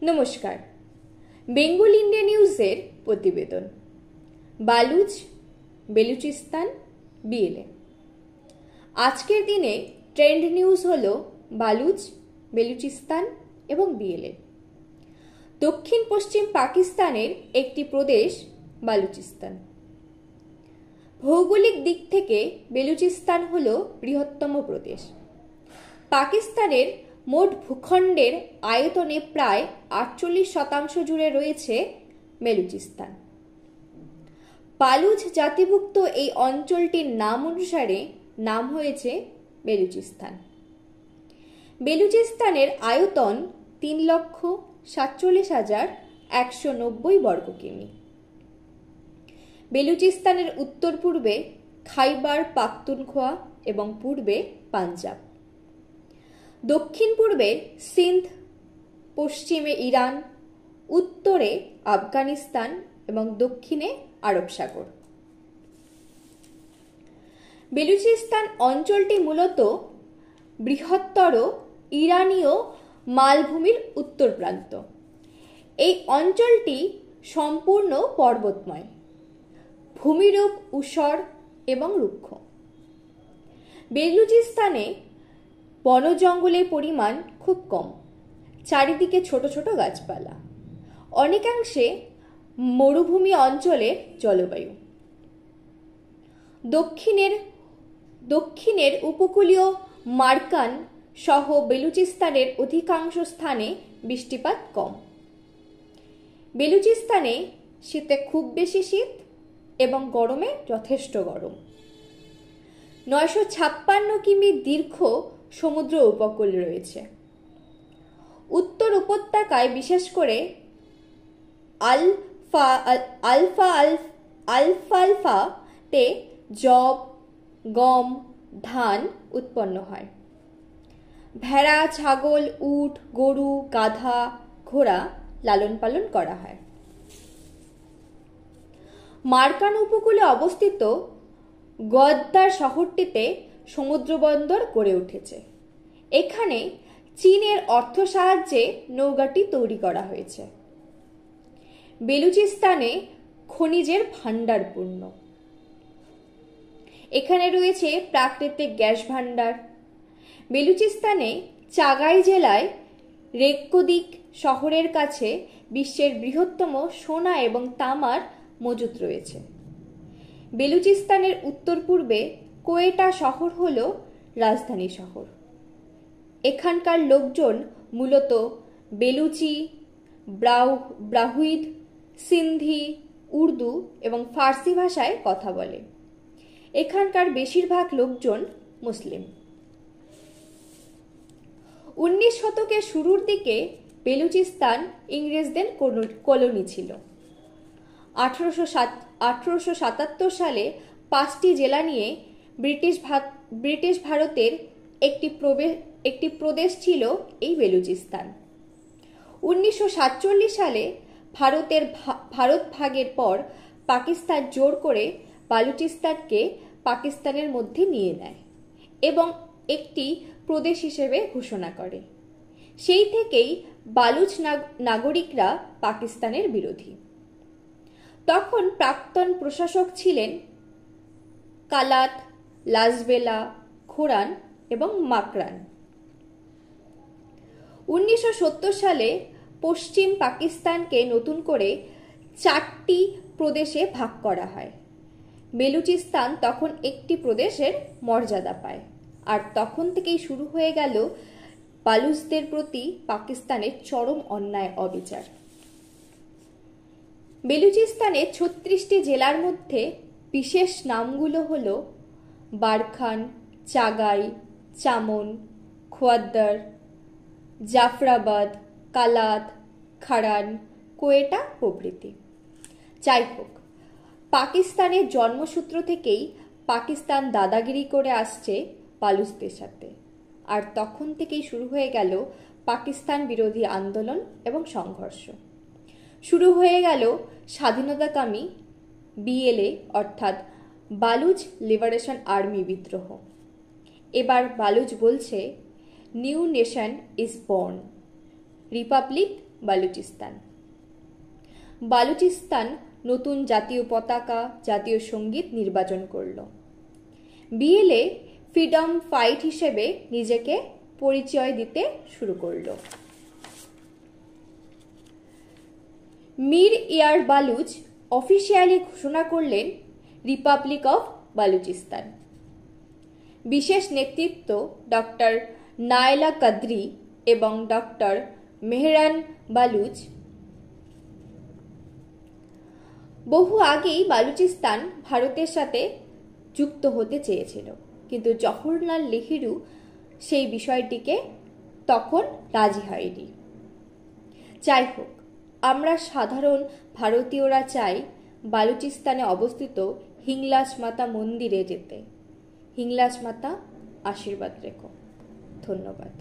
নমস্কার, বেঙ্গল ইন্ডিয়া নিউজের প্রতিবেদন। বালুচ, বেলুচিস্তান, বিএলএ। আজকের দিনে ট্রেন্ড নিউজ হল বালুচ, বেলুচিস্তান এবং বিএলএ। দক্ষিণ পশ্চিম পাকিস্তানের একটি প্রদেশ বালুচিস্তান। ভৌগোলিক দিক থেকে বেলুচিস্তান হল বৃহত্তম প্রদেশ। পাকিস্তানের মোট ভূখণ্ডের আয়তনে প্রায় 48% জুড়ে রয়েছে বেলুচিস্তান। বালুচ জাতিভুক্ত এই অঞ্চলটির নাম অনুসারে নাম হয়েছে বেলুচিস্তান। বেলুচিস্তানের আয়তন 3,47,190 বর্গ কিমি। বেলুচিস্তানের উত্তর পূর্বে খাইবার পাখতুনখোয়া এবং পূর্বে পাঞ্জাব, দক্ষিণ পূর্বে সিন্ধ, পশ্চিমে ইরান, উত্তরে আফগানিস্তান এবং দক্ষিণে আরব সাগর। বেলুচিস্তান অঞ্চলটি মূলত বৃহত্তর ইরানীয় মালভূমির উত্তর প্রান্ত। এই অঞ্চলটি সম্পূর্ণ পর্বতময়, ভূমিরূপ ঊষর এবং রুক্ষ। বেলুচিস্তানে বন জঙ্গলের পরিমাণ খুব কম, চারিদিকে ছোট ছোট গাছপালা, অনেকাংশে মরুভূমি অঞ্চলের জলবায়ু। দক্ষিণের উপকূলীয় মারকান সহ বেলুচিস্তানের অধিকাংশ স্থানে বৃষ্টিপাত কম। বেলুচিস্তানে শীতে খুব বেশি শীত এবং গরমে যথেষ্ট গরম। 956 কিমি দীর্ঘ সমুদ্র উপকূল রয়েছে। উত্তর উপত্যকায় বিশেষ করে আলফালফাতে যব, গম, ধান উৎপন্ন হয়। ভেড়া, ছাগল, উট, গরু, গাধা, ঘোড়া লালন পালন করা হয়। মারকান উপকূলে অবস্থিত গোয়াদ্দার শহরটিতে সমুদ্র বন্দর গড়ে উঠেছে। এখানে চীনের অর্থ সাহায্যে নৌঘাঁটি তৈরি করা হয়েছে। বেলুচিস্তানে খনিজের ভাণ্ডারপূর্ণ। এখানে রয়েছে প্রাকৃতিক গ্যাস ভাণ্ডার। বেলুচিস্তানে চাগাই জেলায় রেক্কোদিক শহরের কাছে বিশ্বের বৃহত্তম সোনা এবং তামার মজুদ রয়েছে। বেলুচিস্তানের উত্তর পূর্বে কোয়েটা শহর হল রাজধানী শহর। এখানকার লোকজন মূলত বেলুচি, ব্রাহুইদ, সিন্ধি, উর্দু এবং ফার্সি ভাষায় কথা বলে। এখানকার বেশিরভাগ লোকজন মুসলিম। 19 শতকের শুরুর দিকে বেলুচিস্তান ইংরেজদের কলোনি ছিল। 1877 সালে 5টি জেলা নিয়ে ব্রিটিশ ভারতের একটি প্রদেশ ছিল এই বেলুচিস্তান। 1947 সালে ভারত ভাগের পর পাকিস্তান জোর করে বালুচিস্তানকে পাকিস্তানের মধ্যে নিয়ে নেয় এবং একটি প্রদেশ হিসেবে ঘোষণা করে। সেই থেকেই বালুচ নাগরিকরা পাকিস্তানের বিরোধী। তখন প্রাক্তন প্রশাসক ছিলেন কালাত, লাজবেলা, খোরান এবং মাকরান। 1970 সালে পশ্চিম পাকিস্তানকে নতুন করে 4টি প্রদেশে ভাগ করা হয়। বেলুচিস্তান তখন একটি প্রদেশের মর্যাদা পায়, আর তখন থেকেই শুরু হয়ে গেল বালুচদের প্রতি পাকিস্তানের চরম অন্যায় অবিচার। বেলুচিস্তানের 36টি জেলার মধ্যে বিশেষ নামগুলো হল বারখান, চাগাই, চামন, খোয়াদ্দার, জাফরাবাদ, কালাত, খারান, কোয়েটা প্রভৃতি। যাই হোক, পাকিস্তানের জন্মসূত্র থেকেই পাকিস্তান দাদাগিরি করে আসছে বালুচদের সাথে, আর তখন থেকেই শুরু হয়ে গেল পাকিস্তান বিরোধী আন্দোলন এবং সংঘর্ষ। শুরু হয়ে গেল স্বাধীনতাকামী বিএলএ অর্থাৎ বালুচ লিবারেশন আর্মি বিদ্রোহ। এবার বালুচ বলছে, new nation is born, Republic Balochistan. Balochistan নতুন জাতীয় পতাকা, জাতীয় সঙ্গীত নির্বাচন করল। বিএলএ ফ্রিডম ফাইট হিসেবে নিজেকে পরিচয় দিতে শুরু করল। মীর ইয়ার বালুচ অফিসিয়ালি ঘোষণা করলেন রিপাবলিক অফ বালুচিস্তান। বিশেষ নেতৃত্ব ডক্টর নায়লা কাদরি এবং ডক্টর মেহরান বালুচ। বহু আগেই বালুচিস্তান ভারতের সাথে যুক্ত হতে চেয়েছিল, কিন্তু জওহরলাল নেহেরু সেই বিষয়টিকে তখন রাজি হয়নি। যাই হোক, আমরা সাধারণ ভারতীয়রা চাই বালুচিস্তানে অবস্থিত হিংলাজ মাতা মন্দিরে যেতে। হিংলাজ মাতা আশীর্বাদ রেখো। ধন্যবাদ।